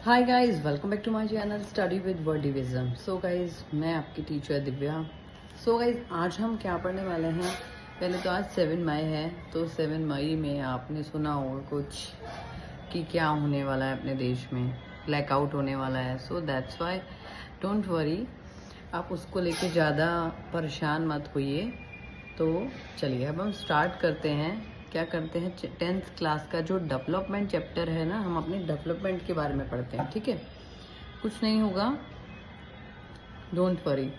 Hi guys, welcome back to my channel study with वर्डिविज्म। So guys, मैं आपकी teacher Divya. So guys, आज हम क्या पढ़ने वाले हैं। पहले तो आज 7 मई है, तो 7 मई में आपने सुना होगा कुछ कि क्या होने वाला है अपने देश में, ब्लैकआउट होने वाला है। So that's why don't worry, आप उसको लेके ज़्यादा परेशान मत होइए। तो चलिए अब हम स्टार्ट करते हैं। क्या करते हैं, 10th क्लास का जो डेवलपमेंट चैप्टर है ना, हम अपने डेवलपमेंट के बारे में पढ़ते हैं। ठीक है, कुछ नहीं होगा, डोंट वरी।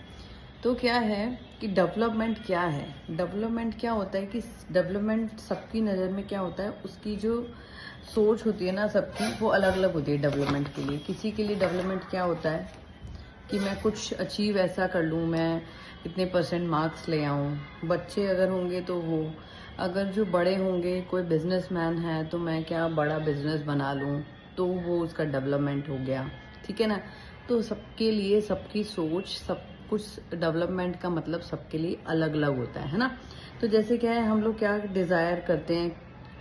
तो क्या है कि डेवलपमेंट क्या है, डेवलपमेंट क्या होता है कि डेवलपमेंट सबकी नज़र में क्या होता है, उसकी जो सोच होती है ना सबकी, वो अलग अलग होती है डेवलपमेंट के लिए। किसी के लिए डेवलपमेंट क्या होता है कि मैं कुछ अचीव ऐसा कर लूँ, मैं इतने % मार्क्स ले आऊँ। बच्चे अगर होंगे तो वो, अगर जो बड़े होंगे, कोई बिजनेसमैन है तो मैं क्या बड़ा बिजनेस बना लूँ, तो वो उसका डेवलपमेंट हो गया। ठीक है ना। तो सबके लिए सबकी सोच, सब कुछ डेवलपमेंट का मतलब सबके लिए अलग अलग होता है ना। तो जैसे क्या है, हम लोग क्या डिज़ायर करते हैं,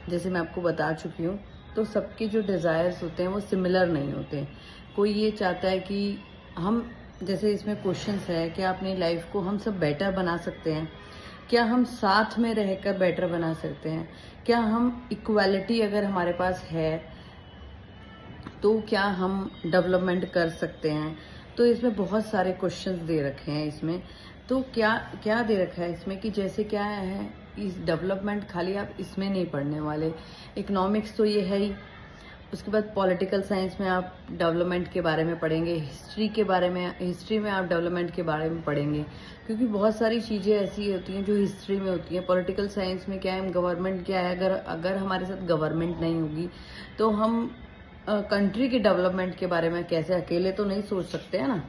जैसे मैं आपको बता चुकी हूँ, तो सबके जो डिज़ायर्स होते हैं वो सिमिलर नहीं होते। कोई ये चाहता है कि हम, जैसे इसमें क्वेश्चंस है कि अपनी लाइफ को हम सब बेटर बना सकते हैं, क्या हम साथ में रहकर बेटर बना सकते हैं, क्या हम इक्वालिटी अगर हमारे पास है तो क्या हम डेवलपमेंट कर सकते हैं। तो इसमें बहुत सारे क्वेश्चंस दे रखे हैं इसमें। तो क्या क्या दे रखा है इसमें कि जैसे क्या है, इस डेवलपमेंट खाली आप इसमें नहीं पढ़ने वाले। इकोनॉमिक्स तो ये है ही, उसके बाद पॉलिटिकल साइंस में आप डेवलपमेंट के बारे में पढ़ेंगे, हिस्ट्री के बारे में, हिस्ट्री में आप डेवलपमेंट के बारे में पढ़ेंगे, क्योंकि बहुत सारी चीज़ें ऐसी होती हैं जो हिस्ट्री में होती हैं। पॉलिटिकल साइंस में क्या है, गवर्नमेंट क्या है, अगर हमारे साथ गवर्नमेंट नहीं होगी तो हम कंट्री के डेवलपमेंट के बारे में कैसे अकेले तो नहीं सोच सकते हैं ना।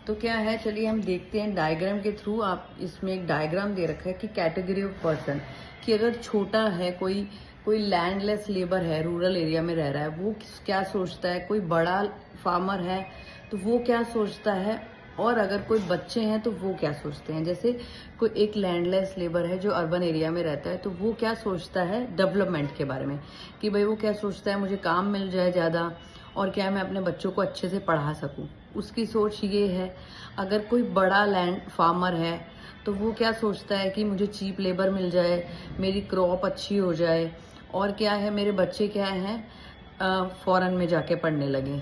तो क्या है, चलिए हम देखते हैं डायग्राम के थ्रू। आप इसमें एक डायग्राम दे रखा है कि कैटेगरी ऑफ पर्सन, कि अगर छोटा है, कोई लैंडलेस लेबर है, रूरल एरिया में रह रहा है, वो क्या सोचता है। कोई बड़ा फार्मर है तो वो क्या सोचता है, और अगर कोई बच्चे हैं तो वो क्या सोचते हैं। जैसे कोई एक लैंडलेस लेबर है जो अर्बन एरिया में रहता है, तो वो क्या सोचता है डेवलपमेंट के बारे में, कि भाई वो क्या सोचता है, मुझे काम मिल जाए ज़्यादा, और क्या मैं अपने बच्चों को अच्छे से पढ़ा सकूं। उसकी सोच ये है। अगर कोई बड़ा लैंड फार्मर है तो वो क्या सोचता है कि मुझे चीप लेबर मिल जाए, मेरी क्रॉप अच्छी हो जाए, और क्या है, मेरे बच्चे क्या हैं फॉरेन में जाके पढ़ने लगे।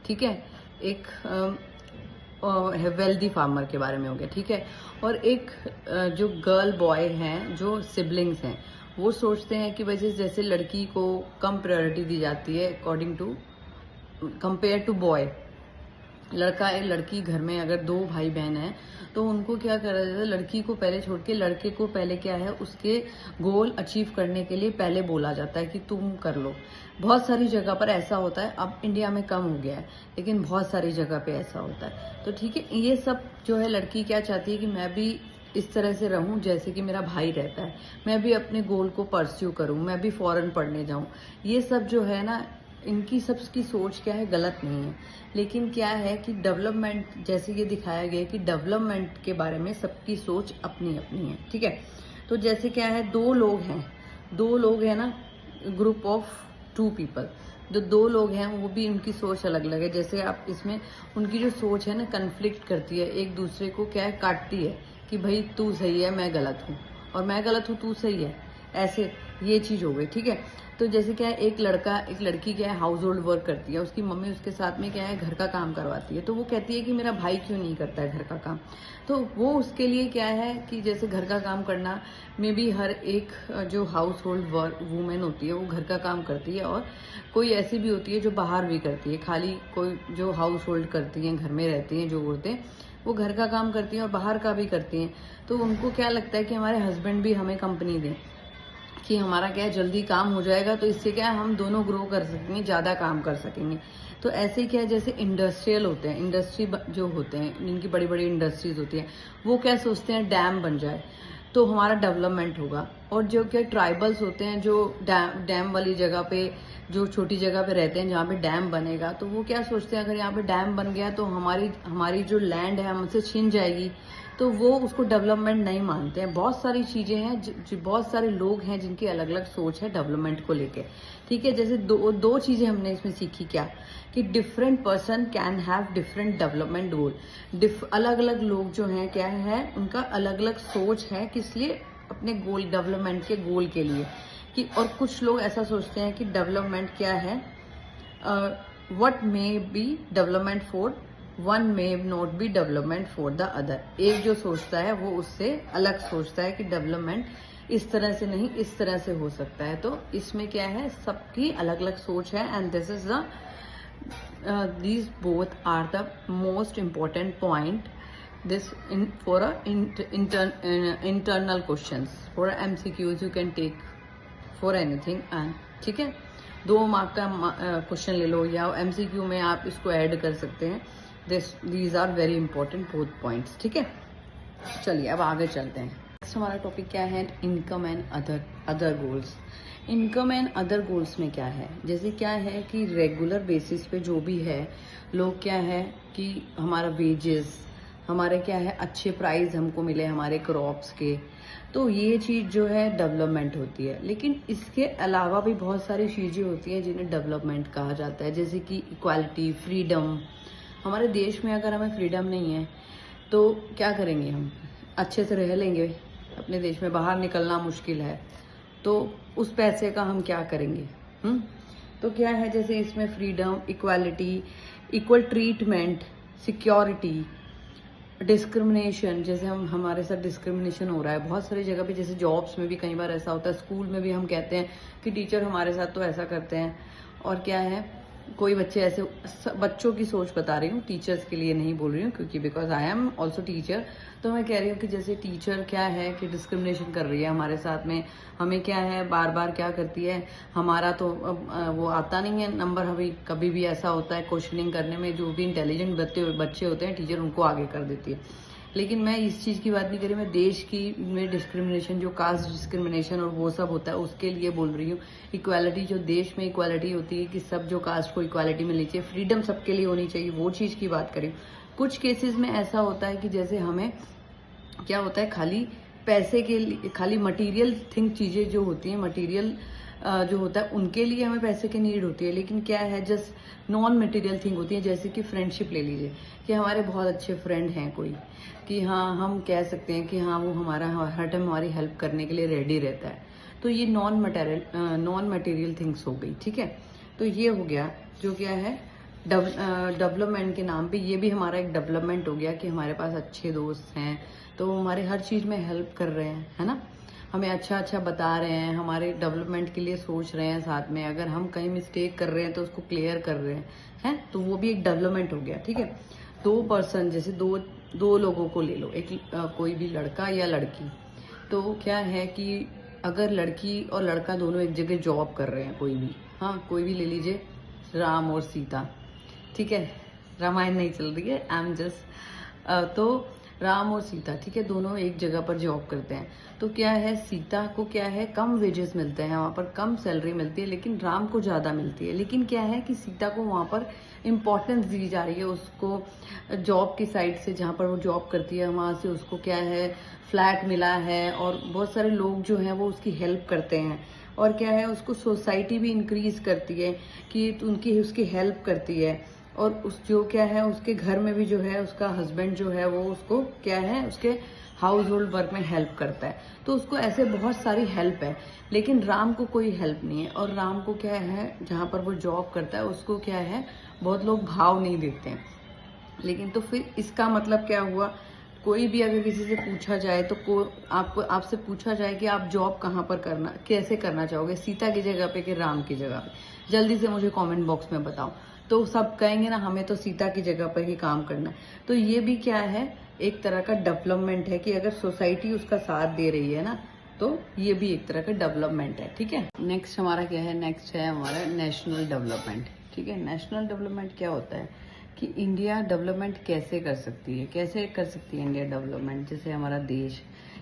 ठीक है, एक वेल्दी फार्मर के बारे में हो गया। ठीक है, और एक जो गर्ल बॉय हैं, जो सिबलिंग्स हैं, वो सोचते हैं कि वैसे जैसे लड़की को कम प्रायोरिटी दी जाती है according to compare to boy. लड़का है, लड़की, घर में अगर 2 भाई बहन हैं तो उनको क्या करा जाता है, लड़की को पहले छोड़ के लड़के को पहले क्या है, उसके गोल अचीव करने के लिए पहले बोला जाता है कि तुम कर लो। बहुत सारी जगह पर ऐसा होता है, अब इंडिया में कम हो गया है, लेकिन बहुत सारी जगह पे ऐसा होता है। तो ठीक है, ये सब जो है, लड़की क्या चाहती है कि मैं भी इस तरह से रहूं जैसे कि मेरा भाई रहता है, मैं भी अपने गोल को परस्यू करूं, मैं भी फॉरेन पढ़ने जाऊं। ये सब जो है ना, इनकी सबकी सोच क्या है, गलत नहीं है। लेकिन क्या है कि डेवलपमेंट, जैसे ये दिखाया गया कि डेवलपमेंट के बारे में सबकी सोच अपनी अपनी है। ठीक है, तो जैसे क्या है, 2 लोग हैं ना, ग्रुप ऑफ 2 पीपल, जो 2 लोग हैं वो भी उनकी सोच अलग अलग है। जैसे आप इसमें उनकी जो सोच है ना, कन्फ्लिक्ट करती है, एक दूसरे को क्या है, काटती है कि भाई तू सही है, मैं गलत हूँ, और मैं गलत हूँ, तू सही है, ऐसे ये चीज हो गई। ठीक है, तो जैसे क्या है, एक लड़की क्या है, हाउस होल्ड वर्क करती है, उसकी मम्मी उसके साथ में क्या है, घर का काम करवाती है। तो वो कहती है कि मेरा भाई क्यों नहीं करता है घर का काम। तो वो उसके लिए क्या है कि जैसे घर का काम करना में भी हर एक जो हाउस होल्ड वूमेन होती है वो घर का काम करती है, और कोई ऐसी भी होती है जो बाहर भी करती है। खाली कोई जो हाउस होल्ड करती हैं, घर में रहती हैं जो औरतें, वो घर का काम करती हैं और बाहर का भी करती हैं। तो उनको क्या लगता है कि हमारे हस्बैंड भी हमें कंपनी दें, कि हमारा क्या है, जल्दी काम हो जाएगा, तो इससे क्या है, हम दोनों ग्रो कर सकेंगे, ज़्यादा काम कर सकेंगे। तो ऐसे क्या है, जैसे इंडस्ट्रियल होते हैं, इंडस्ट्री जो होते हैं, जिनकी बड़ी बड़ी इंडस्ट्रीज होती हैं, वो क्या सोचते हैं, डैम बन जाए तो हमारा डेवलपमेंट होगा। और जो क्या ट्राइबल्स होते हैं, जो डैम वाली जगह पे, जो छोटी जगह पे रहते हैं जहाँ पे डैम बनेगा, तो वो क्या सोचते हैं, अगर यहाँ पे डैम बन गया तो हमारी जो लैंड है हमसे छिन जाएगी, तो वो उसको डेवलपमेंट नहीं मानते हैं। बहुत सारी चीजें हैं, बहुत सारे लोग हैं जिनकी अलग अलग सोच है डेवलपमेंट को लेके। ठीक है। जैसे दो चीजें हमने इसमें सीखी, क्या कि different person can have different development goal. अलग अलग लोग जो हैं क्या है, उनका अलग अलग सोच है, किस लिए, अपने गोल, डेवलपमेंट के गोल के लिए। कि और कुछ लोग ऐसा सोचते हैं कि डेवलपमेंट क्या है, what may be development for one may not be development for the other. एक जो सोचता है वो उससे अलग सोचता है कि डेवलपमेंट इस तरह से नहीं, इस तरह से हो सकता है। तो इसमें क्या है, सबकी अलग अलग सोच है, and this is the these both are the most important point this in for a internal questions, for a MCQs you can take for anything। and ठीक है, 2 मार्क का क्वेश्चन ले लो या MCQ में आप इसको ऐड कर सकते हैं। these are very important both points। ठीक है, चलिए अब आगे चलते हैं। नेक्स्ट हमारा टॉपिक क्या है, income and other goals. Income and other goals में क्या है, जैसे क्या है कि रेगुलर बेसिस पे जो भी है, लोग क्या है कि हमारा वेजेस, हमारे क्या है अच्छे प्राइस हमको मिले हमारे क्रॉप्स के, तो ये चीज़ जो है डेवलपमेंट होती है। लेकिन इसके अलावा भी बहुत सारी चीज़ें होती हैं जिन्हें डेवलपमेंट कहा जाता है, जैसे कि इक्वालिटी, फ्रीडम। हमारे देश में अगर हमें फ्रीडम नहीं है तो क्या करेंगे, हम अच्छे से रह लेंगे, अपने देश में बाहर निकलना मुश्किल है, तो उस पैसे का हम क्या करेंगे। तो क्या है, जैसे इसमें freedom, equality, equal treatment, security, discrimination. जैसे हमारे साथ डिस्क्रिमिनेशन हो रहा है बहुत सारी जगह पे, जैसे जॉब्स में भी कई बार ऐसा होता है, स्कूल में भी हम कहते हैं कि टीचर हमारे साथ तो ऐसा करते हैं, और क्या है कोई बच्चे ऐसे, बच्चों की सोच बता रही हूँ, टीचर्स के लिए नहीं बोल रही हूँ, क्योंकि because I am also teacher. तो मैं कह रही हूँ कि जैसे टीचर क्या है कि डिस्क्रिमिनेशन कर रही है हमारे साथ में, हमें क्या है बार बार क्या करती है, हमारा तो वो आता नहीं है नंबर, हमें कभी भी ऐसा होता है क्वेश्चनिंग करने में, जो भी इंटेलिजेंट बच्चे होते हैं टीचर उनको आगे कर देती है। लेकिन मैं इस चीज़ की बात नहीं करी, मैं देश की में डिस्क्रिमिनेशन, जो कास्ट डिस्क्रिमिनेशन और वो सब होता है उसके लिए बोल रही हूँ। इक्वालिटी, जो देश में इक्वालिटी होती है कि सब जो कास्ट को इक्वालिटी मिलनी चाहिए, फ्रीडम सबके लिए होनी चाहिए, वो चीज़ की बात करें। कुछ केसेस में ऐसा होता है कि जैसे हमें क्या होता है, खाली पैसे के लिए, खाली मटीरियल थिंग, चीज़ें जो होती हैं मटीरियल जो होता है उनके लिए हमें पैसे की नीड होती है। लेकिन क्या है, जस्ट नॉन मटेरियल थिंग होती है, जैसे कि फ्रेंडशिप ले लीजिए, कि हमारे बहुत अच्छे फ्रेंड हैं कोई, कि हाँ हम कह सकते हैं कि हाँ वो हमारा हर टाइम हमारी हेल्प करने के लिए रेडी रहता है, तो ये नॉन मटेरियल थिंग्स हो गई। ठीक है, तो ये हो गया जो क्या है डेवलपमेंट के नाम पे, ये भी हमारा एक डेवलपमेंट हो गया कि हमारे पास अच्छे दोस्त हैं, तो वो हमारे हर चीज़ में हेल्प कर रहे हैं, है ना, हमें अच्छा अच्छा बता रहे हैं, हमारे डेवलपमेंट के लिए सोच रहे हैं साथ में, अगर हम कहीं मिस्टेक कर रहे हैं तो उसको क्लियर कर रहे हैं, तो वो भी एक डेवलपमेंट हो गया। ठीक है, 2 पर्सन, जैसे दो लोगों को ले लो, एक कोई भी लड़का या लड़की, तो क्या है कि अगर लड़की और लड़का दोनों एक जगह जॉब कर रहे हैं, कोई भी, हाँ कोई भी ले लीजिए, राम और सीता, ठीक है, रामायण नहीं चल रही है, आई एम जस्ट, तो राम और सीता, ठीक है, दोनों एक जगह पर जॉब करते हैं। तो क्या है, सीता को क्या है कम वेजेस मिलते हैं, वहाँ पर कम सैलरी मिलती है, लेकिन राम को ज़्यादा मिलती है। लेकिन क्या है कि सीता को वहाँ पर इम्पोर्टेंस दी जा रही है, उसको जॉब की साइड से, जहाँ पर वो जॉब करती है वहाँ से उसको क्या है फ्लैट मिला है, और बहुत सारे लोग जो हैं वो उसकी हेल्प करते हैं, और क्या है उसको सोसाइटी भी इंक्रीज करती है कि उनकी उसकी हेल्प करती है, और उस जो क्या है उसके घर में भी जो है उसका हस्बैंड जो है वो उसको क्या है उसके हाउस होल्ड वर्क में हेल्प करता है, तो उसको ऐसे बहुत सारी हेल्प है। लेकिन राम को कोई हेल्प नहीं है, और राम को क्या है जहाँ पर वो जॉब करता है उसको क्या है बहुत लोग भाव नहीं देते हैं। लेकिन तो फिर इसका मतलब क्या हुआ, कोई भी अगर किसी से पूछा जाए तो आपसे पूछा जाए कि आप जॉब कहाँ पर करना, कैसे करना चाहोगे, सीता की जगह पे कि राम की जगह पे, जल्दी से मुझे कमेंट बॉक्स में बताओ, तो सब कहेंगे ना हमें तो सीता की जगह पर ही काम करना है। तो ये भी क्या है एक तरह का डेवलपमेंट है, कि अगर सोसाइटी उसका साथ दे रही है ना, तो ये भी एक तरह का डेवलपमेंट है। ठीक है, नेक्स्ट हमारा क्या है, नेक्स्ट है हमारा नेशनल डेवलपमेंट। ठीक है, नेशनल डेवलपमेंट क्या होता है कि इंडिया डेवलपमेंट कैसे कर सकती है, कैसे कर सकती है इंडिया डेवलपमेंट, जैसे हमारा देश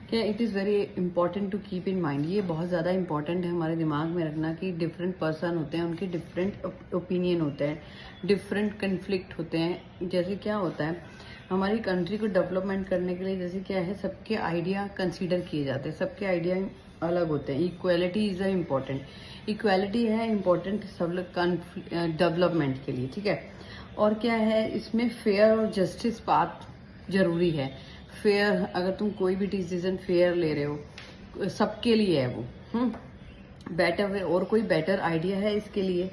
क्या, it is very important to keep in mind, ये बहुत ज़्यादा इंपॉर्टेंट है हमारे दिमाग में रखना कि डिफरेंट पर्सन होते हैं, उनके डिफरेंट ओपिनियन होते हैं, डिफरेंट कन्फ्लिक्ट होते हैं। जैसे क्या होता है हमारी कंट्री को डेवलपमेंट करने के लिए, जैसे क्या है सबके आइडिया कंसीडर किए जाते हैं, सबके आइडिया अलग होते हैं, equality is a important, equality है इम्पोर्टेंट सब लोग डेवलपमेंट के लिए, ठीक है। और क्या है इसमें फेयर और जस्टिस पाथ जरूरी है। फेयर, अगर तुम कोई भी डिसीजन फेयर ले रहे हो सबके लिए है वो, बेटर वे और कोई बेटर आइडिया है इसके लिए।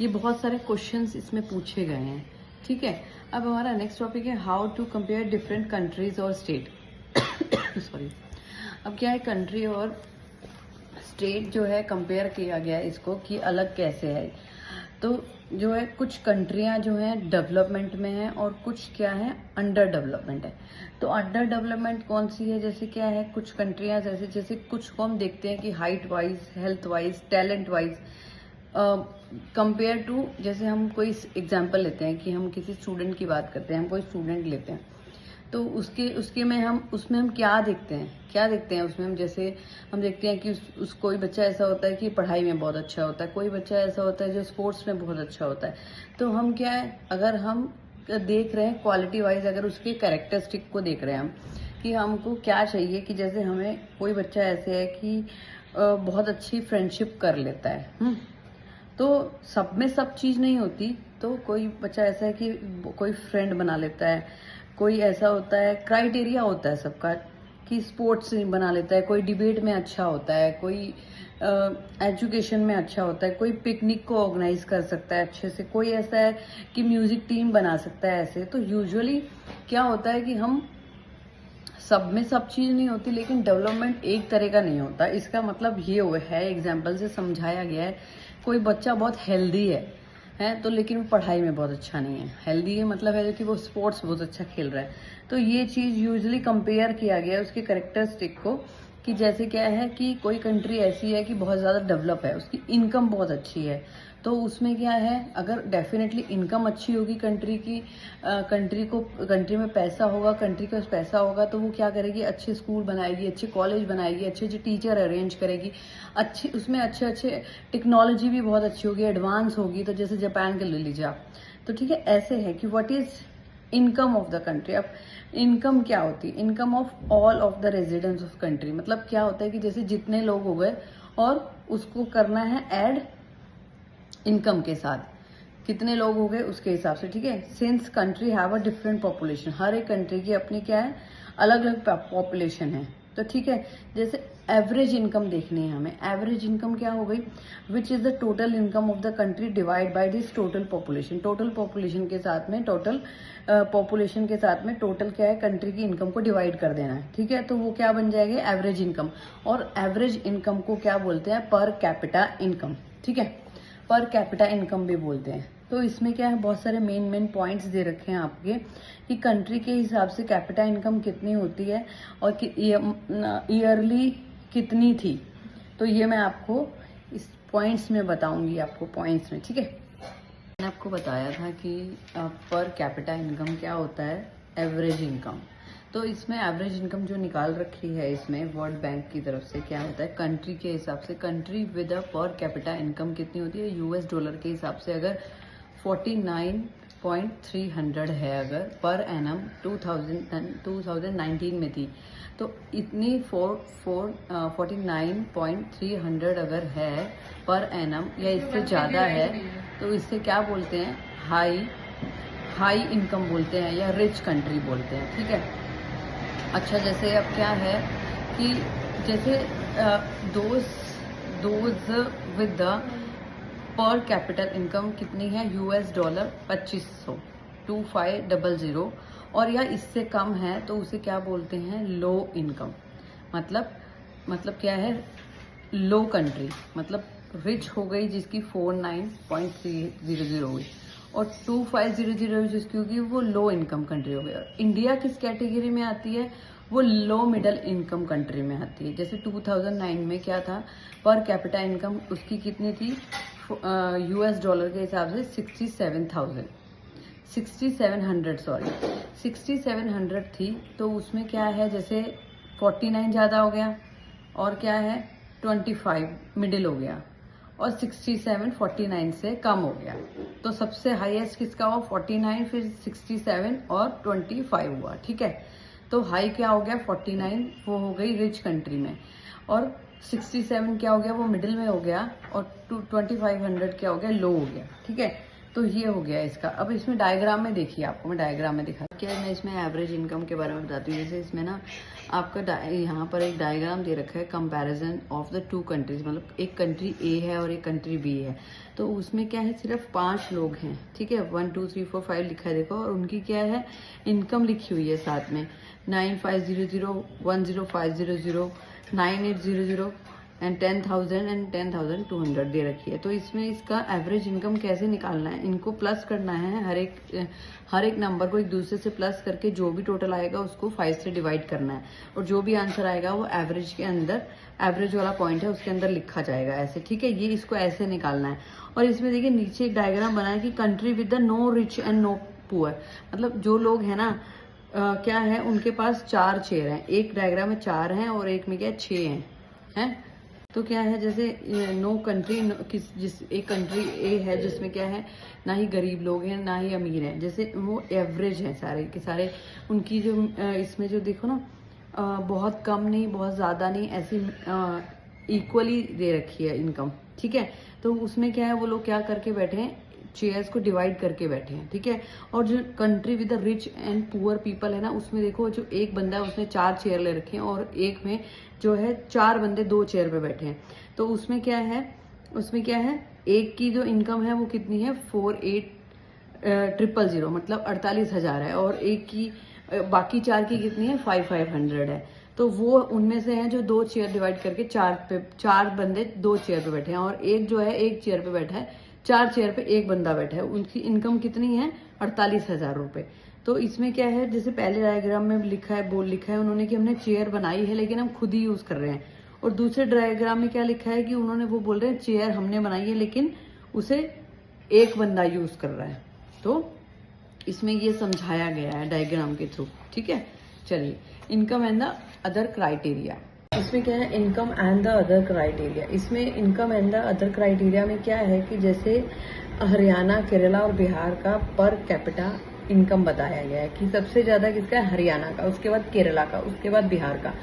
ये बहुत सारे क्वेश्चंस इसमें पूछे गए हैं, ठीक है। अब हमारा नेक्स्ट टॉपिक है how to compare different countries और स्टेट। सॉरी। अब क्या है, कंट्री और स्टेट जो है कंपेयर किया गया है इसको कि अलग कैसे है। तो जो है कुछ कंट्रियां जो हैं डेवलपमेंट में हैं और कुछ क्या है अंडर डेवलपमेंट है। तो अंडर डेवलपमेंट कौन सी है, जैसे क्या है कुछ कंट्रियां जैसे कुछ को हम देखते हैं कि height wise, health wise, talent wise compare to, जैसे हम कोई एग्जांपल लेते हैं कि हम किसी स्टूडेंट की बात करते हैं, हम कोई स्टूडेंट लेते हैं तो उसके में हम उसमें हम क्या देखते हैं उसमें हम, जैसे हम देखते हैं कि कोई बच्चा ऐसा होता है कि पढ़ाई में बहुत अच्छा होता है, कोई बच्चा ऐसा होता है जो स्पोर्ट्स में बहुत अच्छा होता है। तो हम क्या है, अगर हम देख रहे हैं क्वालिटी वाइज, अगर उसके कैरेक्टरिस्टिक को देख रहे हैं हम कि हमको क्या चाहिए, कि जैसे हमें कोई बच्चा ऐसे है कि बहुत अच्छी फ्रेंडशिप कर लेता है, तो सब में सब चीज नहीं होती। तो कोई बच्चा ऐसा है कि कोई फ्रेंड बना लेता है, कोई ऐसा होता है, क्राइटेरिया होता है सबका कि स्पोर्ट्स बना लेता है, कोई डिबेट में अच्छा होता है, कोई एजुकेशन में अच्छा होता है, कोई पिकनिक को ऑर्गेनाइज कर सकता है अच्छे से, कोई ऐसा है कि म्यूजिक टीम बना सकता है ऐसे। तो यूजुअली क्या होता है कि हम सब में सब चीज नहीं होती, लेकिन डेवलपमेंट एक तरह का नहीं होता। इसका मतलब ये है, एग्जाम्पल से समझाया गया है, कोई बच्चा बहुत हेल्दी है तो लेकिन वो पढ़ाई में बहुत अच्छा नहीं है। हेल्दी है मतलब है कि वो स्पोर्ट्स बहुत अच्छा खेल रहा है। तो ये चीज यूजुअली कंपेयर किया गया है उसके कैरेक्टरिस्टिक को, कि जैसे क्या है कि कोई कंट्री ऐसी है कि बहुत ज्यादा डेवलप है, उसकी इनकम बहुत अच्छी है, तो उसमें क्या है, अगर डेफिनेटली इनकम अच्छी होगी कंट्री की, कंट्री में पैसा होगा, कंट्री का पैसा होगा तो वो क्या करेगी, अच्छे स्कूल बनाएगी, अच्छे कॉलेज बनाएगी, अच्छे अच्छे टीचर अरेंज करेगी, अच्छी उसमें अच्छे अच्छे टेक्नोलॉजी भी बहुत अच्छी होगी, एडवांस होगी। तो जैसे जापान के ले लीजिए आप, तो ठीक है, ऐसे है कि what is income of the country. अब इनकम क्या होती है, income of all of the residents of country. मतलब क्या होता है कि जैसे जितने लोग हो गए और उसको करना है ऐड इनकम के साथ, कितने लोग हो गए उसके हिसाब से, ठीक है। Since country have a different population, हर एक कंट्री की अपनी क्या है, अलग अलग पॉपुलेशन है, तो ठीक है। जैसे एवरेज इनकम देखनी है हमें, एवरेज इनकम क्या हो गई, which is the total income of the country divide by this total population. Total population के साथ में टोटल क्या है, कंट्री की इनकम को डिवाइड कर देना है, ठीक है। तो वो क्या बन जाएगी, एवरेज इनकम। और एवरेज इनकम को क्या बोलते हैं, पर कैपिटा इनकम, ठीक है, पर कैपिटा इनकम भी बोलते हैं। तो इसमें क्या है, बहुत सारे मेन पॉइंट्स दे रखे हैं आपके कि कंट्री के हिसाब से कैपिटा इनकम कितनी होती है और ईयरली कितनी थी। तो ये मैं आपको इस पॉइंट्स में बताऊंगी, आपको पॉइंट्स में, ठीक है। मैंने आपको बताया था कि पर कैपिटा इनकम क्या होता है, एवरेज इनकम। तो इसमें एवरेज इनकम जो निकाल रखी है इसमें वर्ल्ड बैंक की तरफ से, क्या होता है, कंट्री के हिसाब से, country with a per capita income कितनी होती है, यूएस डॉलर के हिसाब से अगर 49.300 है, अगर पर एनम 2019 में थी, तो इतनी 49.300 अगर है पर एनम या इससे ज़्यादा है, तो इससे क्या बोलते हैं, हाई इनकम बोलते हैं या रिच कंट्री बोलते हैं, ठीक है। अच्छा, जैसे अब क्या है कि जैसे दोज विद द पर कैपिटल इनकम कितनी है, यूएस डॉलर 2500 और या इससे कम है तो उसे क्या बोलते हैं, लो इनकम। मतलब क्या है, लो कंट्री, मतलब रिच हो गई जिसकी 49.300 हो गई, और 2500 जिसकी होगी वो लो इनकम कंट्री हो गई। और इंडिया किस कैटेगरी में आती है, वो लो मिडल इनकम कंट्री में आती है। जैसे 2009 में क्या था, पर कैपिटा इनकम उसकी कितनी थी, यूएस डॉलर के हिसाब से 6700 थी। तो उसमें क्या है, जैसे 49 ज़्यादा हो गया और क्या है 25 मिडिल हो गया, और 67 49 से कम हो गया। तो सबसे हाईएस्ट किसका हुआ, 49, फिर 67 और 25 हुआ, ठीक है। तो हाई क्या हो गया, 49, वो हो गई रिच कंट्री में, और 67 क्या हो गया, वो मिडिल में हो गया, और 2500 क्या हो गया, लो हो गया। ठीक है, तो ये हो गया इसका। अब इसमें डायग्राम में देखिए, आपको मैं डायग्राम में दिखा क्या है, मैं इसमें एवरेज इनकम के बारे में बताती हूँ। जैसे इसमें ना आपका यहाँ पर एक डायग्राम दे रखा है, कंपैरिजन ऑफ द 2 कंट्रीज, मतलब एक कंट्री ए है और एक कंट्री बी है। तो उसमें क्या है, सिर्फ 5 लोग हैं। ठीक है, 1 2 3 4 5 लिखा है देखो, और उनकी क्या है, इनकम लिखी हुई है साथ में 9500, 10500, 9800 एंड 10,000 एंड 10,200 दे रखी है। तो इसमें इसका एवरेज इनकम कैसे निकालना है, इनको प्लस करना है, हर एक नंबर को एक दूसरे से प्लस करके जो भी टोटल आएगा उसको 5 से डिवाइड करना है, और जो भी आंसर आएगा वो एवरेज के अंदर, एवरेज वाला पॉइंट है उसके अंदर लिखा जाएगा ऐसे। ठीक है, ये इसको ऐसे निकालना है। और इसमें देखिए नीचे एक डायग्राम बना है कि country with the no rich and no poor, मतलब जो लोग है ना क्या है, उनके पास 4 चेयर हैं। एक डायग्राम में 4 हैं और एक में क्या 6 हैं। तो क्या है, जैसे नो कंट्री, एक कंट्री ए है जिसमें क्या है, ना ही गरीब लोग हैं ना ही अमीर हैं, जैसे वो एवरेज हैं सारे के सारे। उनकी जो इसमें जो देखो ना, बहुत कम नहीं बहुत ज़्यादा नहीं, ऐसी इक्वली दे रखी है इनकम। ठीक है, तो उसमें क्या है, वो लोग क्या करके बैठे हैं, चेयर्स को डिवाइड करके बैठे हैं। ठीक है, और जो country with the rich and poor people है ना, उसमें देखो जो एक बंदा है उसने 4 चेयर ले रखे हैं, और एक में जो है 4 बंदे 2 चेयर पे बैठे हैं। तो उसमें क्या है, एक की जो इनकम है वो कितनी है, 48,000, मतलब 48,000 है, और एक की बाकी 4 की कितनी है, 5,500 है। तो वो उनमें से हैं जो 2 चेयर डिवाइड करके 4 बंदे 2 चेयर पे बैठे हैं, और एक जो है 1 चेयर पे बैठा है, 4 चेयर पे एक बंदा बैठा है। उनकी इनकम कितनी है, 48,000 रुपए। तो इसमें क्या है, जैसे पहले डायग्राम में लिखा है उन्होंने कि हमने चेयर बनाई है लेकिन हम खुद ही यूज कर रहे हैं, और दूसरे डायग्राम में क्या लिखा है कि उन्होंने, वो बोल रहे हैं चेयर हमने बनाई है लेकिन उसे एक बंदा यूज कर रहा है। तो इसमें ये समझाया गया है डायग्राम के थ्रू। ठीक है, चलिए, income and the other criteria. इसमें क्या है, income and the other criteria. इसमें income and the other criteria में क्या है कि जैसे हरियाणा, केरला और बिहार का पर कैपिटा इनकम बताया गया है कि सबसे ज्यादा किसका है, हरियाणा का, उसके बाद केरला का, उसके बाद बिहार का।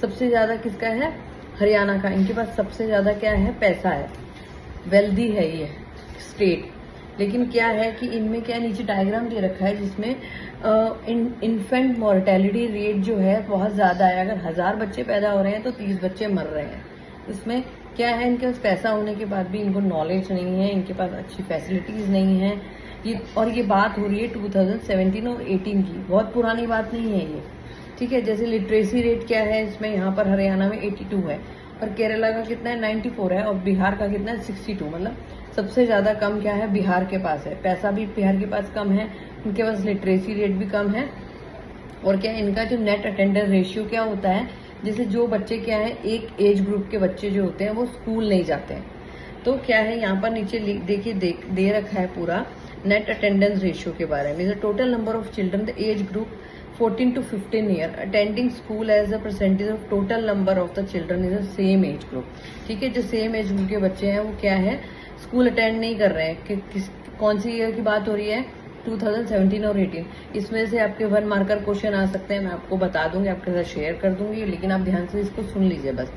सबसे ज्यादा किसका है, हरियाणा का। इनके पास सबसे ज्यादा क्या है, पैसा है, वेल्दी है ये स्टेट। लेकिन क्या है कि इनमें क्या नीचे डायग्राम दे रखा है जिसमें इन्फेंट मोर्टेलिटी रेट जो है बहुत ज्यादा है। अगर 1000 बच्चे पैदा हो रहे हैं तो 30 बच्चे मर रहे हैं। इसमें क्या है, इनके पास पैसा होने के बाद भी इनको नॉलेज नहीं है, इनके पास अच्छी फैसिलिटीज नहीं है। ये बात हो रही है 2017 और 18 की, बहुत पुरानी बात नहीं है ये। ठीक है, जैसे लिटरेसी रेट क्या है इसमें, यहाँ पर हरियाणा में 82 है, और केरला का कितना है, 94 है, और बिहार का कितना है, 62। मतलब सबसे ज्यादा कम क्या है, बिहार के पास है। पैसा भी बिहार के पास कम है, उनके पास लिटरेसी रेट भी कम है। और क्या इनका जो नेट अटेंडेंस रेशियो क्या होता है, जैसे जो बच्चे क्या है, एक एज ग्रुप के बच्चे जो होते हैं वो स्कूल नहीं जाते हैं। तो क्या है, यहाँ पर नीचे देखिए दे रखा है पूरा नेट अटेंडेंस रेशियो के बारे में। Total number of children the age group 14 to 15 year attending school as a percentage of total number of the children is the same age group. ठीक है, जो सेम एज ग्रुप के बच्चे हैं वो क्या है, स्कूल अटेंड नहीं कर रहे हैं। कौन सी ईयर की बात हो रही है, 2017 और 18। इसमें से आपके 1 मार्कर क्वेश्चन आ सकते हैं, मैं आपको बता दूंगी, आपके साथ शेयर कर दूंगी, लेकिन आप ध्यान से इसको सुन लीजिए बस।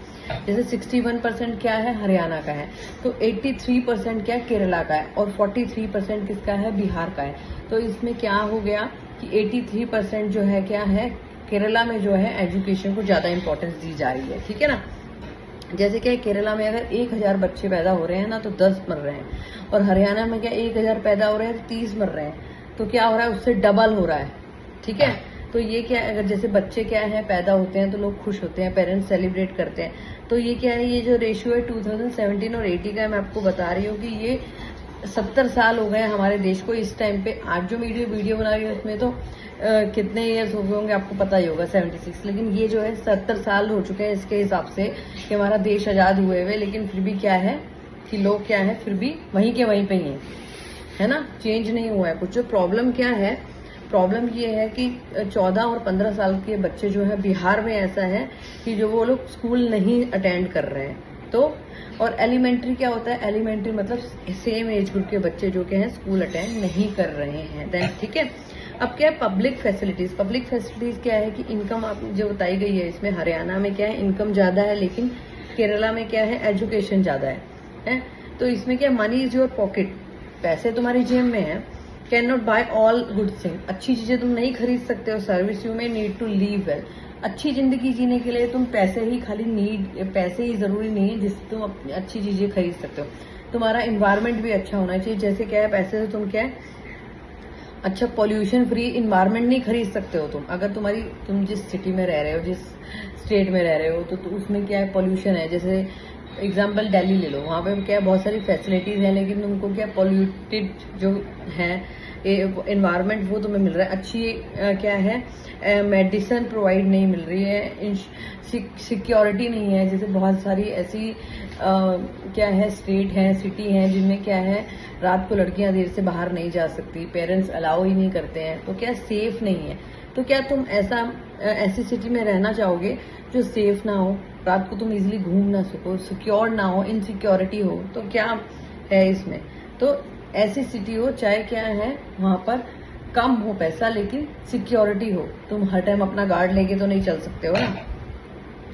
जैसे 61% क्या है, हरियाणा का है, तो 83% क्या केरला का है, और 43% किसका है, बिहार का है। तो इसमें क्या हो गया कि 83% जो है क्या है, केरला में जो है एजुकेशन को ज्यादा इंपॉर्टेंस दी जा रही है। ठीक है ना, जैसे क्या केरला में अगर 1000 बच्चे पैदा हो रहे हैं ना तो 10 मर रहे हैं, और हरियाणा में क्या 1000 पैदा हो रहे हैं तो 30 मर रहे हैं। तो क्या हो रहा है, उससे डबल हो रहा है। ठीक है, तो ये क्या है, अगर जैसे बच्चे क्या है पैदा होते हैं तो लोग खुश होते हैं, पेरेंट्स सेलिब्रेट करते हैं। तो ये क्या है, ये जो रेशियो है 2017 और 80 का, मैं आपको बता रही हूँ कि ये 70 साल हो गए हमारे देश को इस टाइम पे। आज जो वीडियो बना रही हूँ उसमें तो कितने ईयर्स हो गए होंगे आपको पता ही होगा, 76। लेकिन ये जो है 70 साल हो चुके हैं इसके हिसाब से कि हमारा देश आजाद हुए हुए, लेकिन फिर भी क्या है कि लोग क्या है फिर भी वहीं के वहीं पे ही है ना, चेंज नहीं हुआ है कुछ। जो प्रॉब्लम क्या है, प्रॉब्लम ये है कि 14 और 15 साल के बच्चे जो है बिहार में ऐसा है कि जो वो लोग स्कूल नहीं अटेंड कर रहे हैं। तो और एलिमेंट्री क्या होता है, एलिमेंट्री मतलब सेम एज ग्रुप के बच्चे जो क्या है स्कूल अटेंड नहीं कर रहे हैं। देन ठीक है, अब क्या है पब्लिक फैसिलिटीज। पब्लिक फैसिलिटीज क्या है कि इनकम आप जो बताई गई है इसमें हरियाणा में क्या है इनकम ज्यादा है लेकिन केरला में क्या है, एजुकेशन ज्यादा है? तो इसमें क्या, मनी इज योर पॉकेट, पैसे तुम्हारी जेब में है। Can not buy all good thing, अच्छी चीजें तुम नहीं खरीद सकते हो। Service you may need to live well, अच्छी जिंदगी जीने के लिए तुम पैसे ही खाली पैसे ही जरूरी नहीं है जिससे तुम अपनी अच्छी चीजें खरीद सकते हो। तुम्हारा इन्वायरमेंट भी अच्छा होना चाहिए। जैसे क्या है, पैसे से तुम क्या है, अच्छा पॉल्यूशन फ्री इन्वायरमेंट नहीं खरीद सकते हो तुम। अगर तुम जिस सिटी में रह रहे हो, जिस स्टेट में रह रहे हो, तो उसमें क्या है, पॉल्यूशन है। जैसे एग्जाम्पल दिल्ली ले लो, वहां पे क्या है, बहुत सारी फैसिलिटीज है, लेकिन तुमको क्या पॉल्यूटेड जो है एनवायरनमेंट वो तुम्हें मिल रहा है। अच्छी क्या है, मेडिसिन प्रोवाइड नहीं मिल रही है, सिक्योरिटी नहीं है। जैसे बहुत सारी ऐसी क्या है, स्टेट है, सिटी है, जिनमें क्या है, रात को लड़कियां देर से बाहर नहीं जा सकती, पेरेंट्स अलाउ ही नहीं करते हैं, तो क्या सेफ नहीं है। तो क्या तुम ऐसी सिटी में रहना चाहोगे जो सेफ ना हो, रात को तुम इजीली घूम ना सको, सिक्योर ना हो, इनसिक्योरिटी हो? तो क्या है इसमें? तो ऐसी सिटी हो, चाहे क्या है, वहां पर कम हो पैसा लेकिन सिक्योरिटी हो। तुम हर टाइम अपना गार्ड लेके तो नहीं चल सकते हो ना,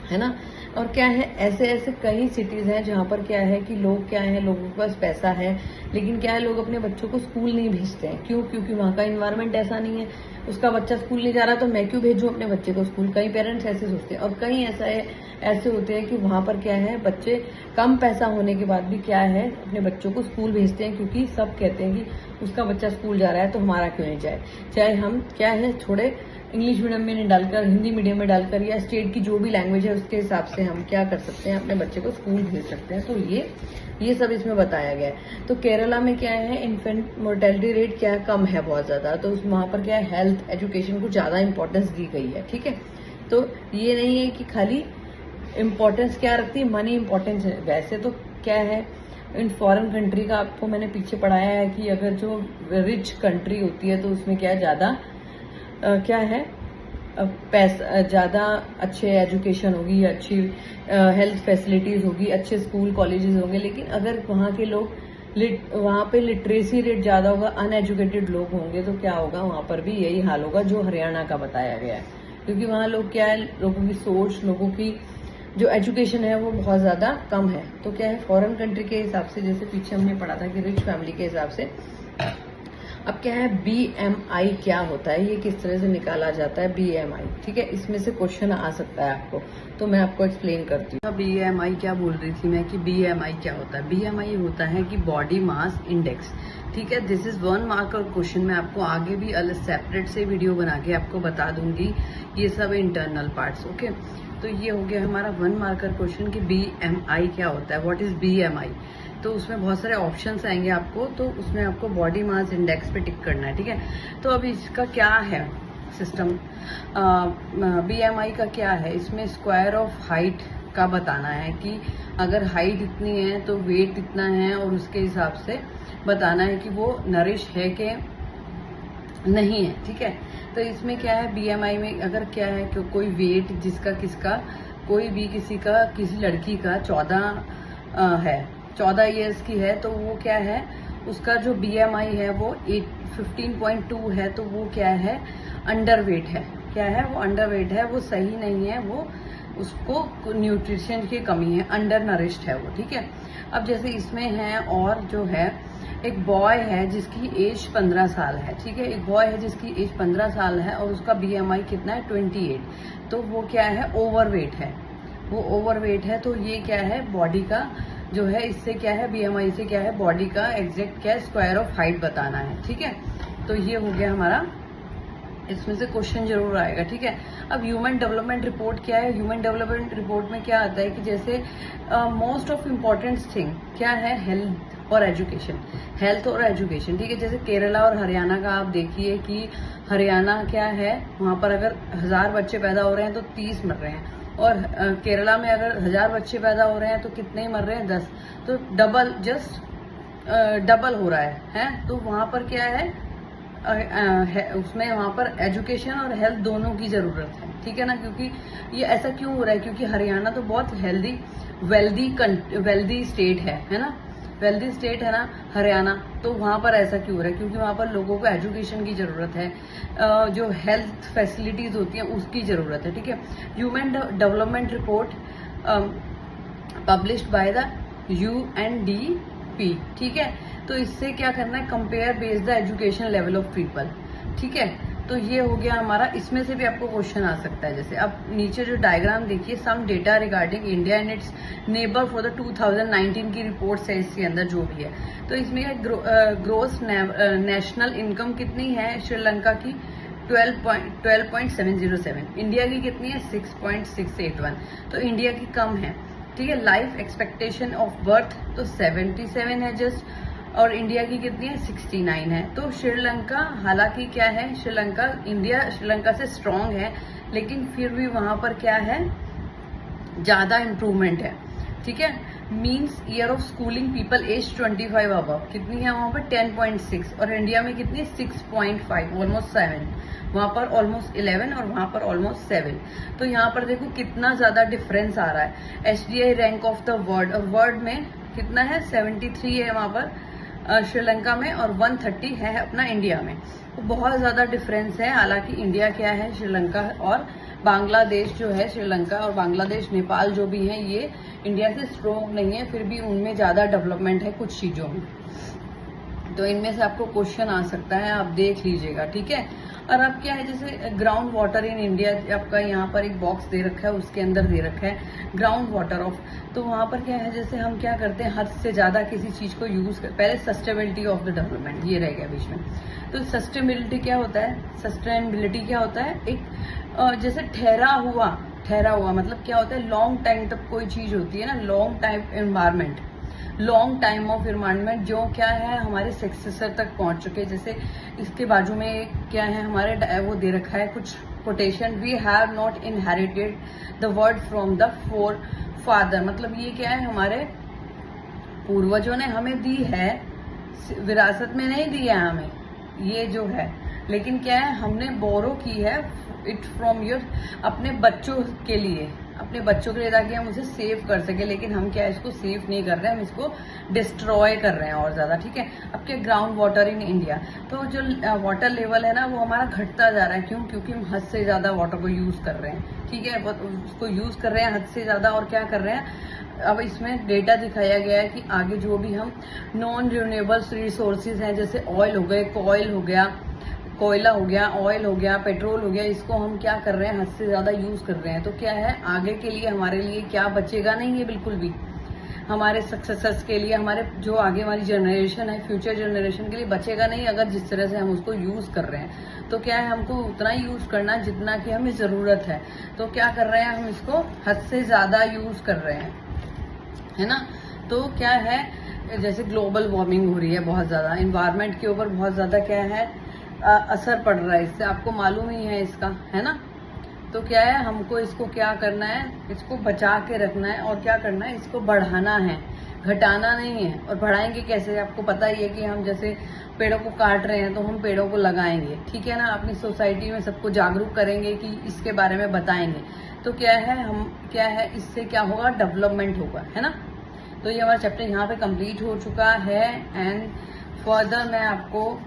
है ना। और क्या है, ऐसे कई सिटीज हैं जहां पर क्या है कि लोग क्या है, लोगों के पास पैसा है, लेकिन क्या है, लोग अपने बच्चों को स्कूल नहीं भेजते हैं। क्यों? क्योंकि वहां का इन्वायरमेंट ऐसा नहीं है। उसका बच्चा स्कूल नहीं जा रहा तो मैं क्यों भेजूं अपने बच्चे को स्कूल? कई पेरेंट्स ऐसे सोचते हैं। और कई ऐसे होते हैं कि वहां पर क्या है, बच्चे कम पैसा होने के बाद भी क्या है, अपने बच्चों को स्कूल भेजते हैं, क्योंकि सब कहते हैं कि उसका बच्चा स्कूल जा रहा है तो हमारा क्यों नहीं जाए। चाहे हम क्या है, थोड़े इंग्लिश मीडियम में नहीं डालकर, हिंदी मीडियम में डालकर, या स्टेट की जो भी लैंग्वेज है उसके हिसाब से हम क्या कर सकते हैं, अपने बच्चे को स्कूल भेज सकते हैं। तो ये सब इसमें बताया गया है। तो केरला में क्या है, इन्फेंट मोर्टेलिटी रेट क्या है, कम है बहुत ज्यादा। तो वहां पर क्या है, हेल्थ एजुकेशन को ज्यादा इंपॉर्टेंस दी गई है। ठीक है, तो ये नहीं है कि खाली इम्पोर्टेंस क्या रखती है, मनी इम्पोर्टेंस है। वैसे तो क्या है, इन फॉरेन कंट्री का आपको मैंने पीछे पढ़ाया है कि अगर जो रिच कंट्री होती है तो उसमें क्या है, ज्यादा क्या है, पैसा ज्यादा, अच्छे एजुकेशन होगी, अच्छी हेल्थ फैसिलिटीज होगी, अच्छे स्कूल कॉलेजेस होंगे। लेकिन अगर वहाँ के लोग वहाँ पे लिटरेसी रेट ज्यादा होगा, अनएजुकेटेड लोग होंगे, तो क्या होगा, वहाँ पर भी यही हाल होगा जो हरियाणा का बताया गया है। क्योंकि वहाँ लोग क्या है, लोगों की सोच, लोगों की जो एजुकेशन है वो बहुत ज्यादा कम है। तो क्या है, फॉरेन कंट्री के हिसाब से, जैसे पीछे हमने पढ़ा था कि रिच फैमिली के हिसाब से। अब क्या है, BMI क्या होता है, ये किस तरह से निकाला जाता है BMI? ठीक है, इसमें से क्वेश्चन आ सकता है आपको, तो मैं आपको एक्सप्लेन करती हूँ। BMI क्या बोल रही थी मैं कि BMI क्या होता है? BMI होता है कि बॉडी मास इंडेक्स। ठीक है, दिस इज 1 मार्कर क्वेश्चन। मैं आपको आगे भी अलग सेपरेट से वीडियो बना के आपको बता दूंगी, ये सब इंटरनल पार्ट्स। ओके, तो ये हो गया हमारा 1 मार्कर क्वेश्चन कि BMI क्या होता है, व्हाट इज BMI। तो उसमें बहुत सारे ऑप्शंस आएंगे आपको, तो उसमें आपको बॉडी मास इंडेक्स पे टिक करना है। ठीक है, तो अब इसका क्या है सिस्टम, BMI का क्या है, इसमें स्क्वायर ऑफ हाइट का बताना है कि अगर हाइट इतनी है तो वेट इतना है, और उसके हिसाब से बताना है कि वो नरिश है कि नहीं है। ठीक है, तो इसमें क्या है, BMI में अगर क्या है कि कोई वेट जिसका कोई भी किसी लड़की का 14 ईयर्स की है, तो वो क्या है, उसका जो BMI है वो 15.2 है, तो वो क्या है, अंडरवेट है। क्या है, वो अंडरवेट है, वो सही नहीं है, वो उसको न्यूट्रिशन की कमी है, अंडर नरिश्ड है वो। ठीक है, अब जैसे इसमें है, और जो है एक बॉय है जिसकी एज 15 साल है। ठीक है, एक बॉय है जिसकी एज 15 साल है और उसका BMI कितना है, 28। तो वो क्या है, ओवरवेट है, वो ओवरवेट है। तो ये क्या है, बॉडी का जो है, इससे क्या है, BMI से क्या है, बॉडी का एग्जैक्ट क्या है, स्क्वायर ऑफ हाइट बताना है। ठीक है, तो ये हो गया हमारा, इसमें से क्वेश्चन जरूर आएगा। ठीक है, अब ह्यूमन डेवलपमेंट रिपोर्ट क्या है, ह्यूमन डेवलपमेंट रिपोर्ट में क्या आता है कि जैसे मोस्ट ऑफ इम्पोर्टेंट थिंग क्या है, हेल्थ और एजुकेशन, हेल्थ और एजुकेशन। ठीक है, जैसे केरला और हरियाणा का आप देखिए कि हरियाणा क्या है, वहां पर अगर 1000 बच्चे पैदा हो रहे हैं तो 30 मर रहे हैं, और केरला में अगर 1000 बच्चे पैदा हो रहे हैं तो कितने मर रहे हैं, 10। तो डबल हो रहा है। तो वहां पर क्या है, उसमें वहां पर एजुकेशन और हेल्थ दोनों की जरूरत है। ठीक है ना, क्योंकि ये ऐसा क्यों हो रहा है, क्योंकि हरियाणा तो बहुत वेल्दी स्टेट है ना, वेल्दी स्टेट है ना हरियाणा। तो वहां पर ऐसा क्यों हो रहा है, क्योंकि वहां पर लोगों को एजुकेशन की जरूरत है, जो हेल्थ फैसिलिटीज होती हैं उसकी जरूरत है। ठीक है, human development report published by the UNDP, ठीक है। तो इससे क्या करना है, compare base the education level of people, ठीक है। तो ये हो गया हमारा, इसमें से भी आपको क्वेश्चन आ सकता है। जैसे अब नीचे जो डायग्राम देखिए, some data regarding India and its neighbour for the 2019 की रिपोर्ट है इसके अंदर जो भी है। तो इसमें ग्रोस नेशनल इनकम कितनी है श्रीलंका की, 12.707। इंडिया की कितनी है, 6.681। तो इंडिया की कम है, ठीक है। लाइफ एक्सपेक्टेशन ऑफ बर्थ तो 77 है जस्ट, और इंडिया की कितनी है, 69 है। तो श्रीलंका, हालांकि क्या है, श्रीलंका से स्ट्रांग है, लेकिन फिर भी वहां पर क्या है, ज्यादा इम्प्रूवमेंट है, ठीक है। Means year of schooling people age 25 above कितनी है वहां पर, 10.6, और इंडिया में कितनी, 6.5, ऑलमोस्ट 7। वहां पर ऑलमोस्ट 11 और वहां पर ऑलमोस्ट 7। तो यहाँ पर देखो कितना ज्यादा डिफरेंस आ रहा है। HDI rank of the world, और वर्ल्ड में कितना है, 73 है वहां पर श्रीलंका में, और 130 है अपना इंडिया में। तो बहुत ज्यादा डिफरेंस है। हालांकि इंडिया क्या है, श्रीलंका और बांग्लादेश जो है, श्रीलंका और बांग्लादेश, नेपाल जो भी है, ये इंडिया से स्ट्रोंग नहीं है, फिर भी उनमें ज्यादा डेवलपमेंट है कुछ चीजों में। तो इनमें से आपको क्वेश्चन आ सकता है, आप देख लीजिएगा, ठीक है। और अब क्या है, जैसे ग्राउंड वाटर इन इंडिया, आपका यहाँ पर एक बॉक्स दे रखा है, उसके अंदर दे रखा है ग्राउंड वाटर ऑफ। तो वहां पर क्या है, जैसे हम क्या करते हैं, हद से ज्यादा किसी चीज को यूज कर, पहले सस्टेनेबिलिटी ऑफ द डेवलपमेंट ये रह गया बीच में। तो सस्टेनेबिलिटी क्या होता है, सस्टेनेबिलिटी क्या होता है, एक जैसे ठहरा हुआ मतलब क्या होता है, लॉन्ग टाइम तक कोई चीज होती है ना, long time environment, long time of environment, जो क्या है हमारे सक्सेसर तक पहुंच चुके। जैसे इसके बाजू में क्या है, हमारे वो दे रखा है कुछ quotation, we have not inherited the word from the forefather. मतलब ये क्या है, हमारे पूर्वजों ने हमें दी है, विरासत में नहीं दी है हमें ये जो है, लेकिन क्या है, हमने बोरो की है इट फ्रॉम योर, अपने बच्चों के लिए, ताकि हम उसे सेव कर सके। लेकिन हम क्या है, इसको सेव नहीं कर रहे हैं, हम इसको डिस्ट्रॉय कर रहे हैं और ज्यादा, ठीक है। अब क्या, ग्राउंड वाटर इन इंडिया, तो जो वाटर लेवल है ना, वो हमारा घटता जा रहा है। क्यों, क्योंकि हम हद से ज्यादा वाटर को यूज कर रहे हैं, ठीक है। उसको यूज कर रहे हैं हद से ज्यादा, और क्या कर रहे हैं, अब इसमें डेटा दिखाया गया है कि आगे जो भी हम नॉन रिन्यूएबल रिसोर्सेज हैं, जैसे ऑयल हो गए, कोयला हो गया, ऑयल हो गया, पेट्रोल हो गया, इसको हम क्या कर रहे हैं, हद से ज्यादा यूज कर रहे हैं। तो क्या है, आगे के लिए हमारे लिए क्या बचेगा नहीं है, बिल्कुल भी हमारे सक्सेसर्स के लिए, हमारे जो आगे हमारी जनरेशन है, फ्यूचर जनरेशन के लिए बचेगा नहीं, अगर जिस तरह से हम उसको यूज कर रहे हैं। तो क्या है, हमको उतना ही यूज करना जितना कि हमें जरूरत है। तो क्या कर रहे हैं, हम इसको हद से ज्यादा यूज कर रहे हैं, है ना। तो क्या है, जैसे ग्लोबल वार्मिंग हो रही है बहुत ज्यादा, एनवायरमेंट के ऊपर बहुत ज्यादा क्या है, असर पड़ रहा है, इससे आपको मालूम ही है इसका, है ना। तो क्या है, हमको इसको क्या करना है, इसको बचा के रखना है, और क्या करना है, इसको बढ़ाना है, घटाना नहीं है। और बढ़ाएंगे कैसे, आपको पता ही है कि हम जैसे पेड़ों को काट रहे हैं, तो हम पेड़ों को लगाएंगे, ठीक है ना। अपनी सोसाइटी में सबको जागरूक करेंगे कि इसके बारे में बताएंगे। तो क्या है, हम क्या है, इससे क्या होगा, डेवलपमेंट होगा, है ना। तो ये हमारा चैप्टर यहाँ पे कंप्लीट हो चुका है। एंड फर्दर मैं आपको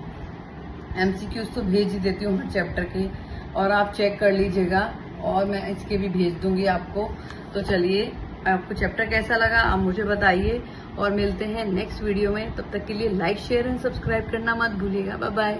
MCQs तो भेज ही देती हूँ हर चैप्टर के, और आप चेक कर लीजिएगा, और मैं इसके भी भेज दूंगी आपको। तो चलिए, आपको चैप्टर कैसा लगा आप मुझे बताइए, और मिलते हैं नेक्स्ट वीडियो में। तब तक के लिए लाइक, शेयर एंड सब्सक्राइब करना मत भूलिएगा। Bye bye.